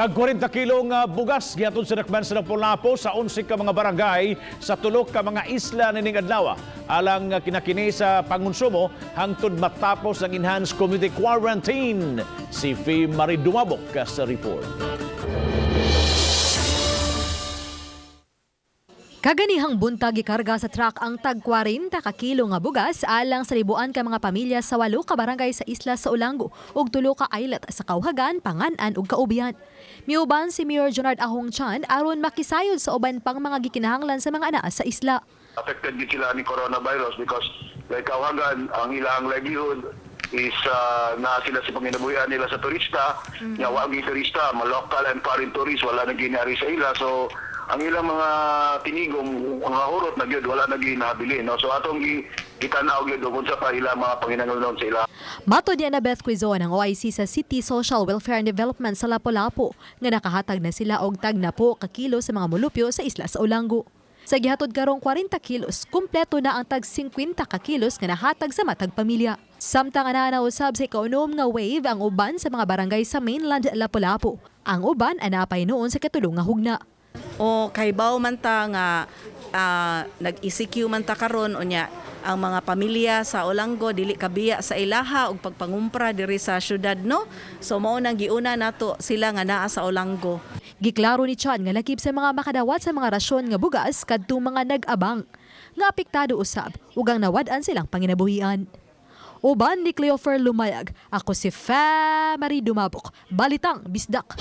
Tag 40 kilong bugas gihatod sa dakban sa Lapu-Lapu sa 11 ka mga barangay sa tulok ka mga isla nining adlaw. Alang kinakini sa pangonsumo hangtod matapos ang enhanced community quarantine. Si Fee Marie Dumabok sa report. Kaganihang buntag gikarga sa truck ang tag 40 ka kilo nga bugas alang sa libuan ka mga pamilya sa 8 ka barangay sa isla sa Olango ug 3 ka islet sa Kauhagan, Pangan-an ug Kaubian. Miuban si Mayor Jonard Ahong Chan aron makisayod sa uban pang mga gikinahanglan sa mga anaa sa isla. Affected din sila ni coronavirus because like Kauhagan, ang ilang livelihood is na sila sa panginabuhian nila sa turista, nga wagi turista, mga local and foreign tourists, wala na ginari sa ila. So ang ilang mga tinigong mga urot na gyud wala na ginabili, no. So atong gitanaw gyud kung sa pa ila mga panginahanglan sa ila. Mato di na Beth Quizon ang OIC sa City Social Welfare and Development sa Lapu-Lapu nga nakahatag na sila og tag na po ka kilo sa mga mulupyo sa isla sa Olango. Sa gihatod karong 40 kilos, kumpleto na ang tag 50 ka kilos nga nahatag sa matag pamilya. Samtang nausab sa ikaonom nga wave ang uban sa mga barangay sa mainland Lapu-Lapu. Ang uban anapay noon sa katulong nga hugna. O kaybaw man ta nga nag-ECQ man ta karon unya ang mga pamilya sa Olango dili kabiya sa ilaha ug pagpangumpra diri sa syudad, no. So mao nang giuna nato sila nga naa sa Olango. Giklaro ni Chan nga lakip sa mga makadawat sa mga rasyon nga bugas kadtong mga nag-abang nga apektado usab ug ang nawad-an silang panginabuhian. Uban ni Cleofer Lumayag, ako si Fee Marie Dumabok, Balitang Bisdak.